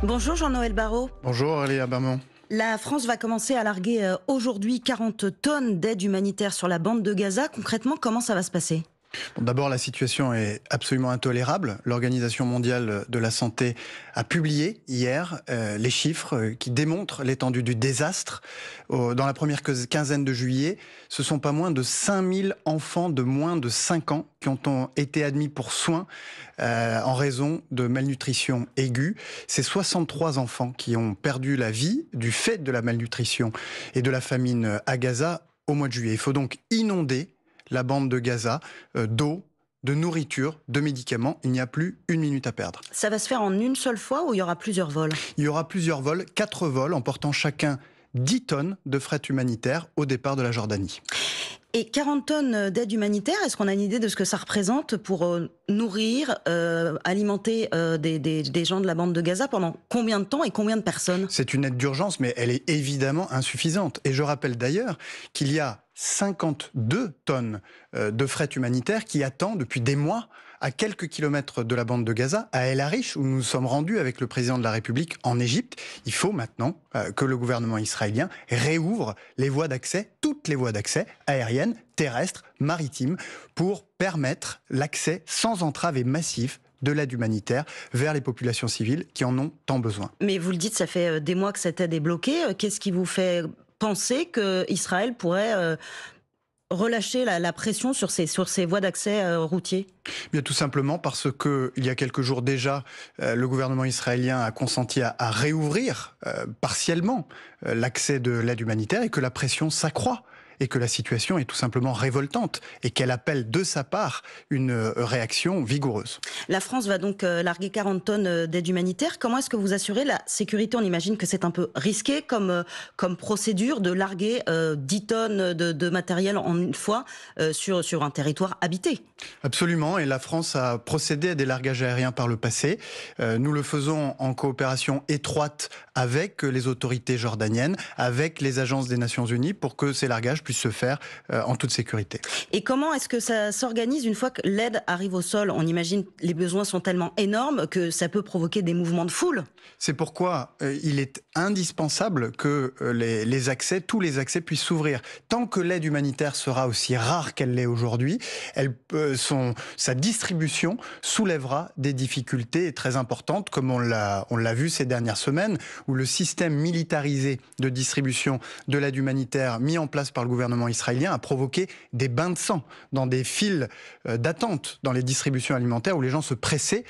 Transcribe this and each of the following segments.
Bonjour Jean-Noël Barrot. Bonjour Léa Bermond. La France va commencer à larguer aujourd'hui 40 tonnes d'aide humanitaire sur la bande de Gaza. Concrètement, comment ça va se passer ? Bon, d'abord, la situation est absolument intolérable. L'Organisation mondiale de la santé a publié hier les chiffres qui démontrent l'étendue du désastre. Dans la première quinzaine de juillet, ce sont pas moins de 5000 enfants de moins de 5 ans qui ont été admis pour soins en raison de malnutrition aiguë. C'est 63 enfants qui ont perdu la vie du fait de la malnutrition et de la famine à Gaza au mois de juillet. Il faut donc inonder la bande de Gaza d'eau, de nourriture, de médicaments. Il n'y a plus une minute à perdre. Ça va se faire en une seule fois ou il y aura plusieurs vols ? Il y aura plusieurs vols, 4 vols, emportant chacun 10 tonnes de fret humanitaire au départ de la Jordanie. Et 40 tonnes d'aide humanitaire, est-ce qu'on a une idée de ce que ça représente pour nourrir, alimenter des gens de la bande de Gaza pendant combien de temps et combien de personnes ? C'est une aide d'urgence, mais elle est évidemment insuffisante. Et je rappelle d'ailleurs qu'il y a 52 tonnes de fret humanitaire qui attend depuis des mois à quelques kilomètres de la bande de Gaza, à El Arish, où nous nous sommes rendus avec le président de la République en Égypte. Il faut maintenant que le gouvernement israélien réouvre les voies d'accès, toutes les voies d'accès, aériennes, terrestres, maritimes, pour permettre l'accès sans entrave et massif de l'aide humanitaire vers les populations civiles qui en ont tant besoin. Mais vous le dites, ça fait des mois que cette aide est bloquée. Qu'est-ce qui vous fait penser qu'Israël pourrait relâcher la pression sur ces voies d'accès routiers ? Bien, tout simplement parce que il y a quelques jours déjà, le gouvernement israélien a consenti à réouvrir partiellement l'accès de l'aide humanitaire et que la pression s'accroît. Et que la situation est tout simplement révoltante et qu'elle appelle de sa part une réaction vigoureuse. La France va donc larguer 40 tonnes d'aide humanitaire. Comment est-ce que vous assurez la sécurité ? On imagine que c'est un peu risqué comme procédure de larguer 10 tonnes de matériel en une fois sur un territoire habité. Absolument, et la France a procédé à des largages aériens par le passé. Nous le faisons en coopération étroite avec les autorités jordaniennes, avec les agences des Nations Unies pour que ces largages puissent se faire en toute sécurité. Et comment est-ce que ça s'organise une fois que l'aide arrive au sol ? On imagine que les besoins sont tellement énormes que ça peut provoquer des mouvements de foule. C'est pourquoi il est indispensable que tous les accès puissent s'ouvrir. Tant que l'aide humanitaire sera aussi rare qu'elle l'est aujourd'hui, sa distribution soulèvera des difficultés très importantes, comme on l'a vu ces dernières semaines, où le système militarisé de distribution de l'aide humanitaire mis en place par le gouvernement israélien a provoqué des bains de sang dans des files d'attente dans les distributions alimentaires où les gens se pressaient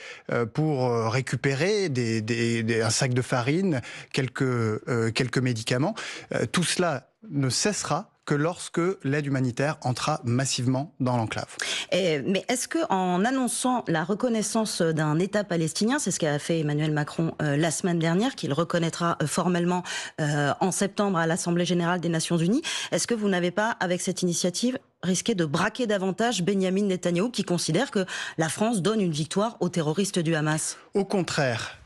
pour récupérer un sac de farine, quelques médicaments. Tout cela ne cessera que lorsque l'aide humanitaire entrera massivement dans l'enclave. Mais est-ce qu'en annonçant la reconnaissance d'un État palestinien, c'est ce qu'a fait Emmanuel Macron la semaine dernière, qu'il reconnaîtra formellement en septembre à l'Assemblée générale des Nations Unies, est-ce que vous n'avez pas, avec cette initiative, risqué de braquer davantage Benyamin Netanyahou, qui considère que la France donne une victoire aux terroristes du Hamas ? Au contraire,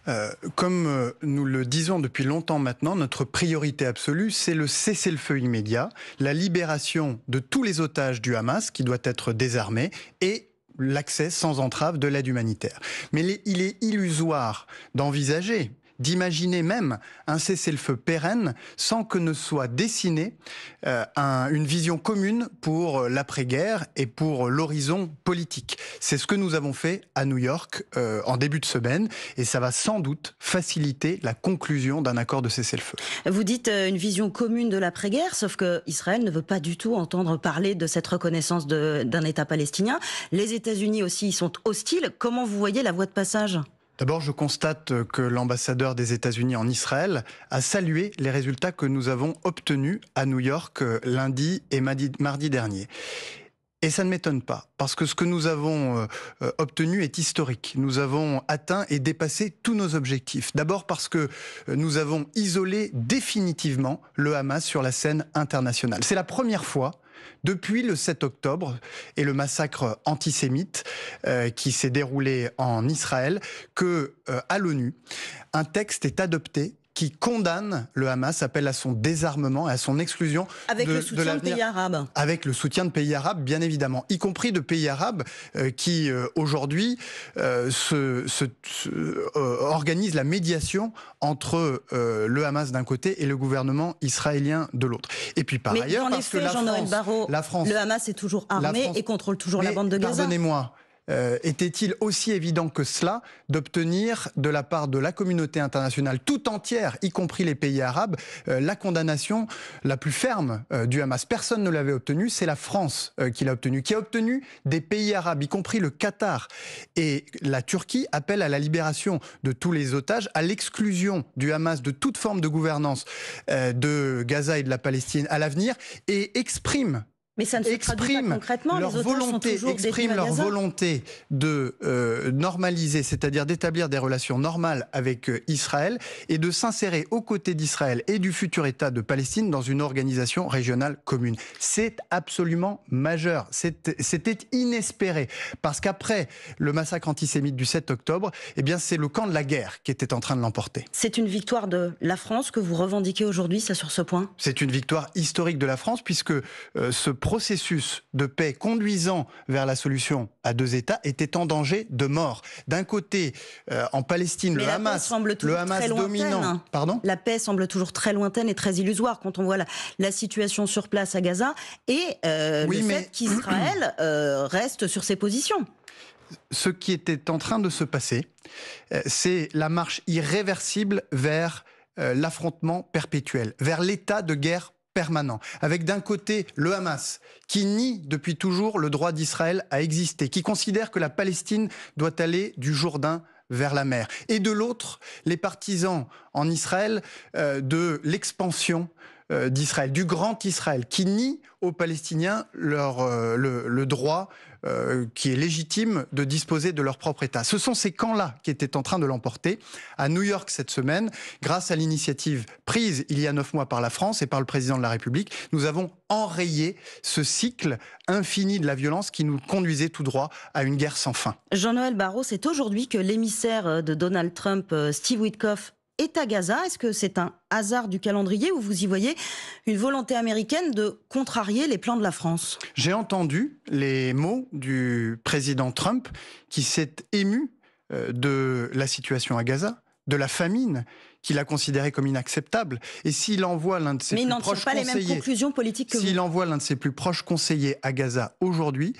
comme nous le disons depuis longtemps maintenant, notre priorité absolue, c'est le cessez-le-feu immédiat, la libération de tous les otages du Hamas, qui doit être désarmé, et l'accès sans entrave de l'aide humanitaire. Mais il est illusoire d'imaginer même un cessez-le-feu pérenne sans que ne soit dessinée une vision commune pour l'après-guerre et pour l'horizon politique. C'est ce que nous avons fait à New York en début de semaine et ça va sans doute faciliter la conclusion d'un accord de cessez-le-feu. Vous dites une vision commune de l'après-guerre, sauf que Israël ne veut pas du tout entendre parler de cette reconnaissance d'un État palestinien. Les États-Unis aussi y sont hostiles. Comment vous voyez la voie de passage ? D'abord, je constate que l'ambassadeur des États-Unis en Israël a salué les résultats que nous avons obtenus à New York lundi et mardi dernier. Et ça ne m'étonne pas, parce que ce que nous avons obtenu est historique. Nous avons atteint et dépassé tous nos objectifs. D'abord parce que nous avons isolé définitivement le Hamas sur la scène internationale. C'est la première fois depuis le 7 octobre et le massacre antisémite qui s'est déroulé en Israël que, à l'ONU, un texte est adopté qui condamne le Hamas, appelle à son désarmement et à son exclusion. Avec le soutien de pays arabes. Avec le soutien de pays arabes, bien évidemment, y compris de pays arabes qui, aujourd'hui, organisent la médiation entre le Hamas d'un côté et le gouvernement israélien de l'autre. Et puis par ailleurs, parce que la France, le Hamas est toujours armé et contrôle toujours la bande de Gaza. Pardonnez-moi. Était-il aussi évident que cela d'obtenir de la part de la communauté internationale tout entière, y compris les pays arabes, la condamnation la plus ferme du Hamas? Personne ne l'avait obtenu, c'est la France qui l'a obtenu, qui a obtenu des pays arabes, y compris le Qatar. Et la Turquie appelle à la libération de tous les otages, à l'exclusion du Hamas de toute forme de gouvernance de Gaza et de la Palestine à l'avenir, et exprime mais ça ne se traduit pas concrètement. Leur volonté de normaliser, c'est-à-dire d'établir des relations normales avec Israël et de s'insérer aux côtés d'Israël et du futur État de Palestine dans une organisation régionale commune. C'est absolument majeur. C'était inespéré parce qu'après le massacre antisémite du 7 octobre, eh bien c'est le camp de la guerre qui était en train de l'emporter. C'est une victoire de la France que vous revendiquez aujourd'hui, ça, sur ce point? C'est une victoire historique de la France puisque ce processus de paix conduisant vers la solution à deux États était en danger de mort. D'un côté, en Palestine, le Hamas dominant. Pardon ? La paix semble toujours très lointaine et très illusoire quand on voit la situation sur place à Gaza et fait qu'Israël reste sur ses positions. Ce qui était en train de se passer, c'est la marche irréversible vers l'affrontement perpétuel, vers l'état de guerre permanent, avec d'un côté le Hamas, qui nie depuis toujours le droit d'Israël à exister, qui considère que la Palestine doit aller du Jourdain vers la mer, et de l'autre, les partisans en Israël de l'expansion d'Israël, du grand Israël, qui nie aux Palestiniens le droit qui est légitime de disposer de leur propre État. Ce sont ces camps-là qui étaient en train de l'emporter. À New York cette semaine, grâce à l'initiative prise il y a 9 mois par la France et par le président de la République, nous avons enrayé ce cycle infini de la violence qui nous conduisait tout droit à une guerre sans fin. Jean-Noël Barrot, c'est aujourd'hui que l'émissaire de Donald Trump, Steve Witkoff, est à Gaza. Est-ce que c'est un hasard du calendrier ou vous y voyez une volonté américaine de contrarier les plans de la France? J'ai entendu les mots du président Trump qui s'est ému de la situation à Gaza, de la famine qu'il a considérée comme inacceptable. Et s'il envoie l'un de ses plus proches conseillers... Mais il n'en tire pas les mêmes conclusions politiques que vous. S'il envoie l'un de ses plus proches conseillers à Gaza aujourd'hui,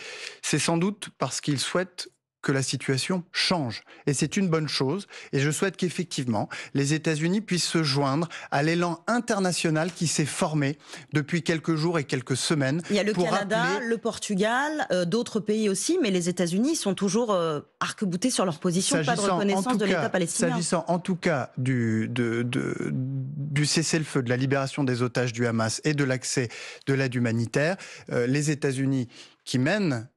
c'est sans doute parce qu'il souhaite que la situation change. Et c'est une bonne chose. Et je souhaite qu'effectivement, les États-Unis puissent se joindre à l'élan international qui s'est formé depuis quelques jours et quelques semaines. Il y a le Canada, le Portugal, d'autres pays aussi, mais les États-Unis sont toujours arc-boutés sur leur position, pas de reconnaissance de l'État palestinien. S'agissant en tout cas du cessez-le-feu, de la libération des otages du Hamas et de l'accès de l'aide humanitaire, les États-Unis qui mènent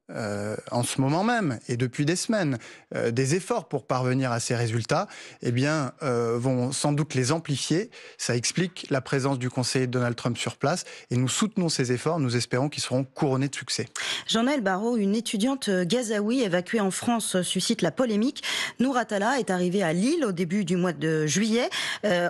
en ce moment même et depuis des semaines des efforts pour parvenir à ces résultats, eh bien, vont sans doute les amplifier. Ça explique la présence du conseiller Donald Trump sur place et nous soutenons ces efforts. Nous espérons qu'ils seront couronnés de succès. Jean-Noël Barrot, une étudiante gazaoui évacuée en France suscite la polémique. Nour Atala est arrivée à Lille au début du mois de juillet.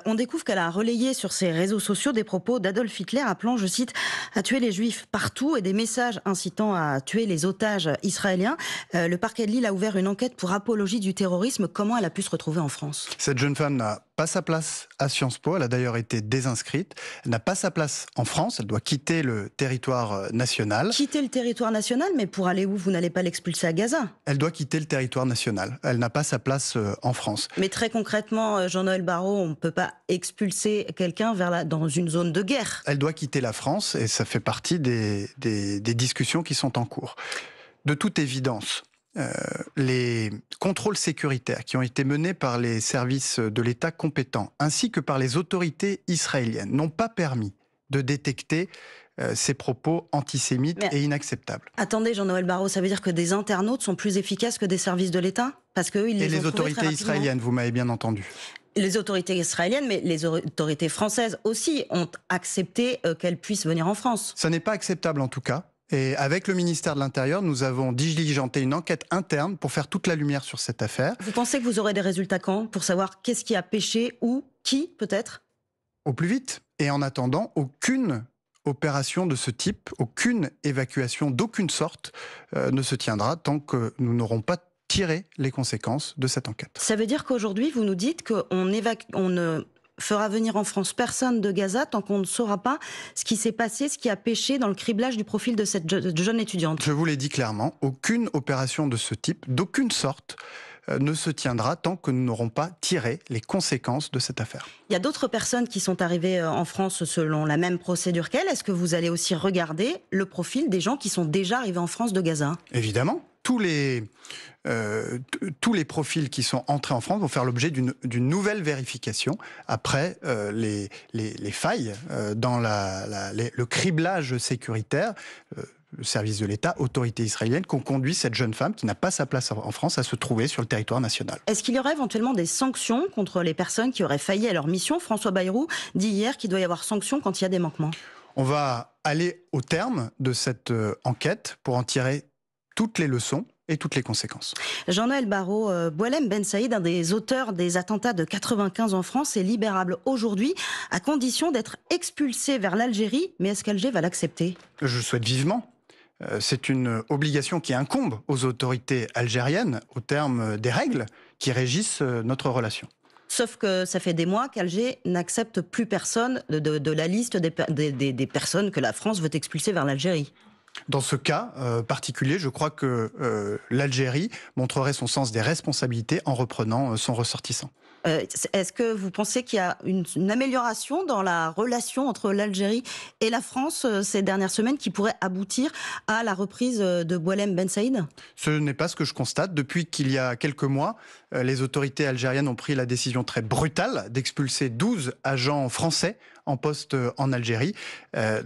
On découvre qu'elle a relayé sur ses réseaux sociaux des propos d'Adolf Hitler appelant, je cite, à tuer les Juifs partout et des messages incitant à tuer les otages israéliens. Le parquet de Lille a ouvert une enquête pour apologie du terrorisme. Comment elle a pu se retrouver en France? Cette jeune femme n'a pas sa place à Sciences Po. Elle a d'ailleurs été désinscrite. Elle n'a pas sa place en France. Elle doit quitter le territoire national. Quitter le territoire national, mais pour aller où? Vous n'allez pas l'expulser à Gaza? Elle doit quitter le territoire national. Elle n'a pas sa place en France. Mais très concrètement, Jean-Noël Barrot, on ne peut pas expulser quelqu'un dans une zone de guerre. Elle doit quitter la France et ça fait partie des discussions qui sont en cours. De toute évidence, les contrôles sécuritaires qui ont été menés par les services de l'État compétents, ainsi que par les autorités israéliennes, n'ont pas permis de détecter ces propos antisémites et inacceptables. Attendez, Jean-Noël Barrot, ça veut dire que des internautes sont plus efficaces que des services de l'État? Parce que et les autorités israéliennes, vous m'avez bien entendu. Les autorités israéliennes, mais les autorités françaises aussi ont accepté qu'elles puissent venir en France. Ça n'est pas acceptable en tout cas. Et avec le ministère de l'Intérieur, nous avons diligenté une enquête interne pour faire toute la lumière sur cette affaire. Vous pensez que vous aurez des résultats quand? Pour savoir qu'est-ce qui a péché ou qui, peut-être? au plus vite. Et en attendant, aucune opération de ce type, aucune évacuation d'aucune sorte ne se tiendra tant que nous n'aurons pas tiré les conséquences de cette enquête. Ça veut dire qu'aujourd'hui, vous nous dites qu'on ne fera venir en France personne de Gaza tant qu'on ne saura pas ce qui s'est passé, ce qui a péché dans le criblage du profil de cette jeune étudiante. Je vous l'ai dit clairement, aucune opération de ce type, d'aucune sorte, ne se tiendra tant que nous n'aurons pas tiré les conséquences de cette affaire. Il y a d'autres personnes qui sont arrivées en France selon la même procédure qu'elle. Est-ce que vous allez aussi regarder le profil des gens qui sont déjà arrivés en France de Gaza ? Évidemment. Tous les profils qui sont entrés en France vont faire l'objet d'une nouvelle vérification après les failles dans le criblage sécuritaire. Le service de l'État, autorité israélienne, qui ont conduit cette jeune femme qui n'a pas sa place en France à se trouver sur le territoire national. Est-ce qu'il y aurait éventuellement des sanctions contre les personnes qui auraient failli à leur mission ? François Bayrou dit hier qu'il doit y avoir sanctions quand il y a des manquements. On va aller au terme de cette enquête pour en tirer toutes les leçons et toutes les conséquences. Jean-Noël Barrot, Boualem Ben Saïd, un des auteurs des attentats de 95 en France, est libérable aujourd'hui à condition d'être expulsé vers l'Algérie. Mais est-ce qu'Alger va l'accepter ? Je souhaite vivement. C'est une obligation qui incombe aux autorités algériennes au terme des règles qui régissent notre relation. Sauf que ça fait des mois qu'Alger n'accepte plus personne de la liste des personnes que la France veut expulser vers l'Algérie. Dans ce cas particulier, je crois que l'Algérie montrerait son sens des responsabilités en reprenant son ressortissant. Est-ce que vous pensez qu'il y a une amélioration dans la relation entre l'Algérie et la France ces dernières semaines qui pourrait aboutir à la reprise de Boualem Ben Saïd ? Ce n'est pas ce que je constate. Depuis qu'il y a quelques mois, les autorités algériennes ont pris la décision très brutale d'expulser 12 agents français en poste en Algérie.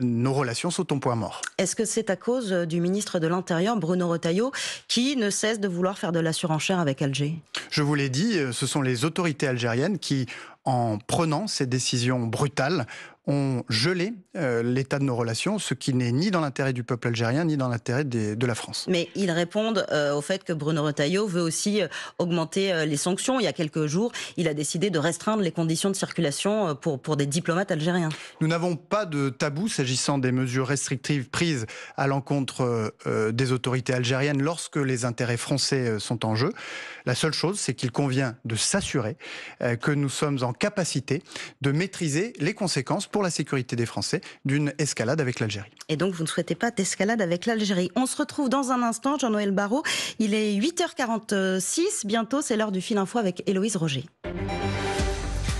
Nos relations sont au point mort. Est-ce que c'est à cause du ministre de l'Intérieur, Bruno Retailleau, qui ne cesse de vouloir faire de la surenchère avec Alger ? Je vous l'ai dit, ce sont les autorités algériennes qui, en prenant ces décisions brutales, ont gelé l'état de nos relations, ce qui n'est ni dans l'intérêt du peuple algérien, ni dans l'intérêt de la France. Mais ils répondent au fait que Bruno Retailleau veut aussi augmenter les sanctions. Il y a quelques jours, il a décidé de restreindre les conditions de circulation pour des diplomates algériens. Nous n'avons pas de tabou s'agissant des mesures restrictives prises à l'encontre des autorités algériennes lorsque les intérêts français sont en jeu. La seule chose, c'est qu'il convient de s'assurer que nous sommes en capacité de maîtriser les conséquences pour la sécurité des Français d'une escalade avec l'Algérie. Et donc vous ne souhaitez pas d'escalade avec l'Algérie. On se retrouve dans un instant, Jean-Noël Barrot. Il est 8h46, bientôt c'est l'heure du Fil Info avec Héloïse Roger.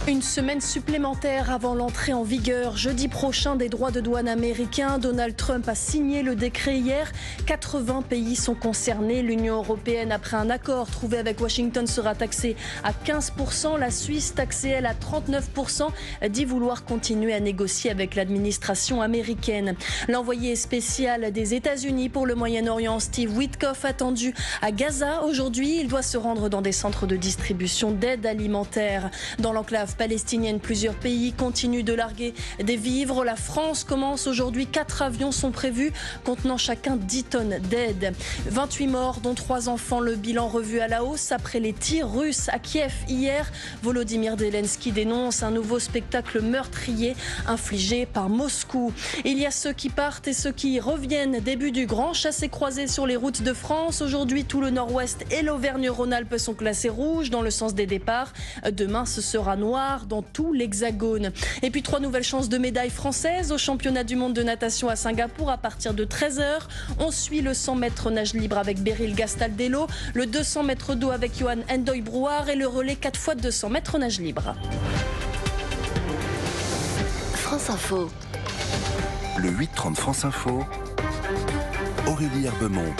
Une semaine supplémentaire avant l'entrée en vigueur jeudi prochain des droits de douane américains. Donald Trump a signé le décret hier. 80 pays sont concernés. L'Union européenne, après un accord trouvé avec Washington, sera taxée à 15%. La Suisse, taxée elle à 39%, dit vouloir continuer à négocier avec l'administration américaine. L'envoyé spécial des États-Unis pour le Moyen-Orient, Steve Witkoff, attendu à Gaza aujourd'hui. Il doit se rendre dans des centres de distribution d'aide alimentaire. Dans l'enclave palestinienne, plusieurs pays continuent de larguer des vivres. La France commence aujourd'hui. 4 avions sont prévus, contenant chacun 10 tonnes d'aide. 28 morts, dont 3 enfants. Le bilan revu à la hausse après les tirs russes à Kiev hier. Volodymyr Zelensky dénonce un nouveau spectacle meurtrier infligé par Moscou. Il y a ceux qui partent et ceux qui reviennent. Début du grand chassé-croisé sur les routes de France. Aujourd'hui, tout le nord-ouest et l'Auvergne-Rhône-Alpes sont classés rouges dans le sens des départs. Demain, ce sera noir dans tout l'Hexagone. Et puis 3 nouvelles chances de médailles françaises au championnat du monde de natation à Singapour à partir de 13h. On suit le 100 mètres nage libre avec Beryl Gastaldello, le 200 mètres d'eau avec Johan Endoy-Brouard et le relais 4 x 200 mètres nage libre. France Info. Le 8h30 France Info. Aurélie Herbemont.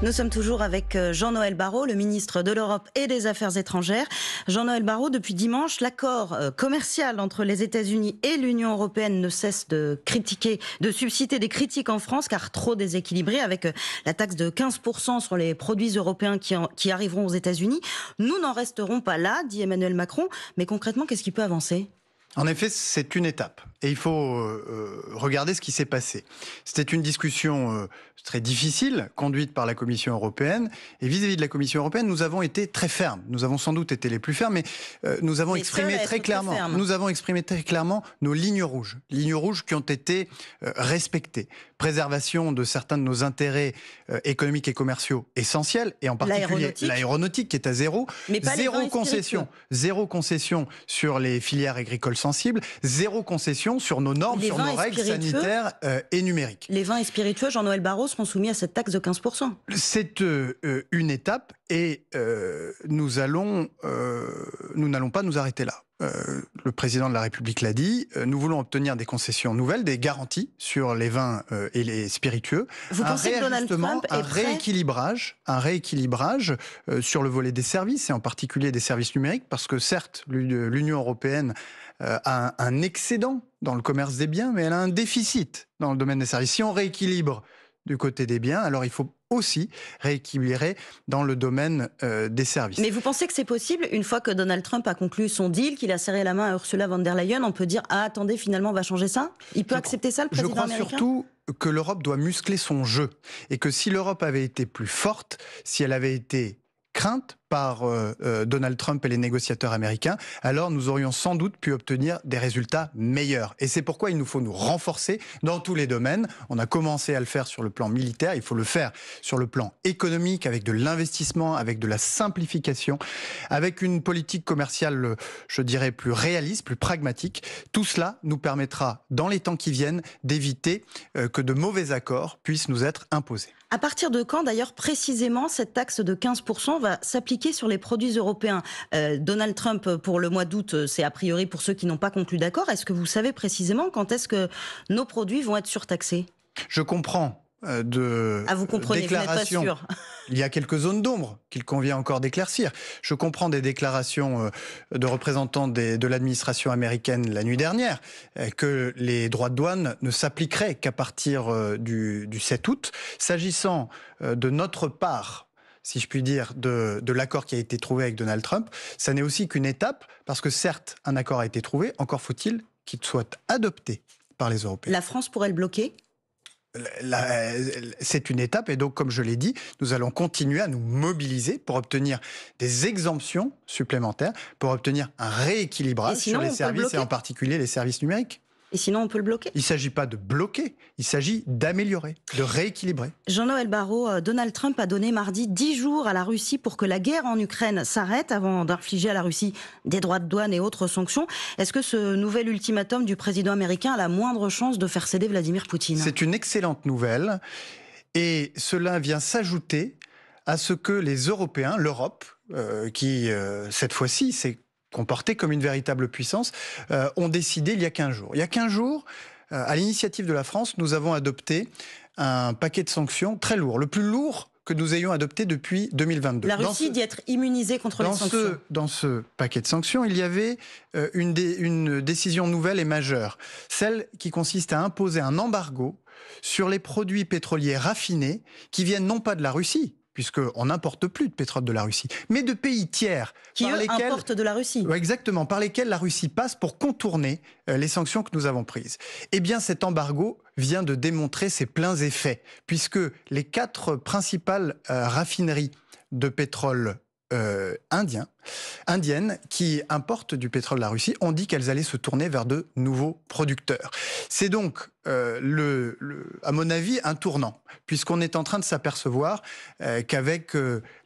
Nous sommes toujours avec Jean-Noël Barrot, le ministre de l'Europe et des Affaires étrangères. Jean-Noël Barrot, depuis dimanche, l'accord commercial entre les États-Unis et l'Union européenne ne cesse de susciter des critiques en France, car trop déséquilibré, avec la taxe de 15% sur les produits européens qui arriveront aux États-Unis. Nous n'en resterons pas là, dit Emmanuel Macron. Mais concrètement, qu'est-ce qui peut avancer ? En effet, c'est une étape. Et il faut regarder ce qui s'est passé. C'était une discussion très difficile, conduite par la Commission européenne. Et vis-à-vis de la Commission européenne, nous avons été très fermes. Nous avons sans doute été les plus fermes, mais nous avons exprimé très clairement. Nous avons exprimé très clairement nos lignes rouges qui ont été respectées. Préservation de certains de nos intérêts économiques et commerciaux essentiels, et en particulier l'aéronautique qui est à zéro. Mais pas Zéro concession sur les filières agricoles sensibles, zéro concession sur nos normes, sur nos règles sanitaires et numériques. Les vins et spiritueux, Jean-Noël Barrot, seront soumis à cette taxe de 15%. C'est une étape et nous n'allons pas nous arrêter là. Le président de la République l'a dit, nous voulons obtenir des concessions nouvelles, des garanties sur les vins et les spiritueux. Vous pensez que Donald Trump est prêt ? Un rééquilibrage sur le volet des services, et en particulier des services numériques, parce que certes, l'Union européenne a un excédent dans le commerce des biens, mais elle a un déficit dans le domaine des services. Si on rééquilibre du côté des biens, alors il faut aussi rééquilibrer dans le domaine des services. Mais vous pensez que c'est possible, une fois que Donald Trump a conclu son deal, qu'il a serré la main à Ursula von der Leyen, on peut dire « Ah, attendez, finalement, on va changer ça ?» Il peut accepter ça, le président américain ? Je crois surtout que l'Europe doit muscler son jeu. Et que si l'Europe avait été plus forte, si elle avait été crainte par Donald Trump et les négociateurs américains, alors nous aurions sans doute pu obtenir des résultats meilleurs. Et c'est pourquoi il nous faut nous renforcer dans tous les domaines. On a commencé à le faire sur le plan militaire, il faut le faire sur le plan économique, avec de l'investissement, avec de la simplification, avec une politique commerciale, je dirais, plus réaliste, plus pragmatique. Tout cela nous permettra, dans les temps qui viennent, d'éviter que de mauvais accords puissent nous être imposés. À partir de quand, d'ailleurs, précisément, cette taxe de 15% va s'appliquer sur les produits européens ? Donald Trump, pour le mois d'août, c'est a priori pour ceux qui n'ont pas conclu d'accord. Est-ce que vous savez précisément quand est-ce que nos produits vont être surtaxés ? Je comprends vous comprenez, déclarations. Vous n'êtes pas sûr. Il y a quelques zones d'ombre qu'il convient encore d'éclaircir. Je comprends des déclarations de représentants de l'administration américaine la nuit dernière que les droits de douane ne s'appliqueraient qu'à partir du 7 août. S'agissant de notre part, si je puis dire, de l'accord qui a été trouvé avec Donald Trump, ça n'est aussi qu'une étape, parce que certes, un accord a été trouvé, encore faut-il qu'il soit adopté par les Européens. La France pourrait le bloquer ? C'est une étape, et donc, comme je l'ai dit, nous allons continuer à nous mobiliser pour obtenir des exemptions supplémentaires, pour obtenir un rééquilibrage sur les services, et en particulier les services numériques. Et sinon, on peut le bloquer ? Il ne s'agit pas de bloquer, il s'agit d'améliorer, de rééquilibrer. Jean-Noël Barrot, Donald Trump a donné mardi 10 jours à la Russie pour que la guerre en Ukraine s'arrête avant d'infliger à la Russie des droits de douane et autres sanctions. Est-ce que ce nouvel ultimatum du président américain a la moindre chance de faire céder Vladimir Poutine ? C'est une excellente nouvelle, et cela vient s'ajouter à ce que les Européens, l'Europe, qui cette fois-ci s'est comportés comme une véritable puissance, ont décidé il y a 15 jours. Il y a 15 jours, à l'initiative de la France, nous avons adopté un paquet de sanctions très lourd, le plus lourd que nous ayons adopté depuis 2022. La Russie dit être immunisée contre les sanctions. Dans ce paquet de sanctions, il y avait une décision nouvelle et majeure, celle qui consiste à imposer un embargo sur les produits pétroliers raffinés qui viennent non pas de la Russie, puisqu'on n'importe plus de pétrole de la Russie, mais de pays tiers. Qui, importent de la Russie. Exactement, par lesquels la Russie passe pour contourner les sanctions que nous avons prises. Eh bien, cet embargo vient de démontrer ses pleins effets, puisque les 4 principales raffineries de pétrole indiennes qui importent du pétrole de la Russie ont dit qu'elles allaient se tourner vers de nouveaux producteurs. C'est donc, à mon avis, un tournant, puisqu'on est en train de s'apercevoir qu'avec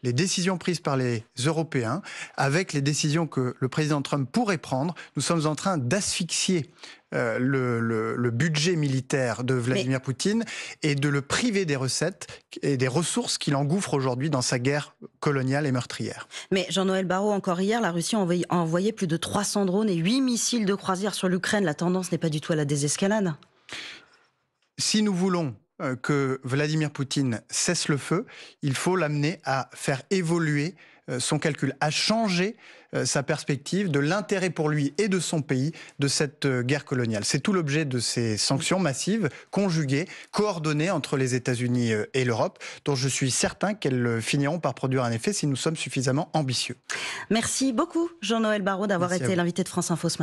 les décisions prises par les Européens, avec les décisions que le président Trump pourrait prendre, nous sommes en train d'asphyxier le budget militaire de Vladimir Poutine et de le priver des recettes et des ressources qu'il engouffre aujourd'hui dans sa guerre coloniale et meurtrière. Mais Jean-Noël Barrot, encore hier, la Russie a envoyé plus de 300 drones et 8 missiles de croisière sur l'Ukraine. La tendance n'est pas du tout à la désescalade. Si nous voulons que Vladimir Poutine cesse le feu, il faut l'amener à faire évoluer son calcul, à changer sa perspective de l'intérêt pour lui et de son pays de cette guerre coloniale. C'est tout l'objet de ces sanctions massives, conjuguées, coordonnées entre les États-Unis et l'Europe, dont je suis certain qu'elles finiront par produire un effet si nous sommes suffisamment ambitieux. Merci beaucoup Jean-Noël Barrot d'avoir été l'invité de France Info ce matin.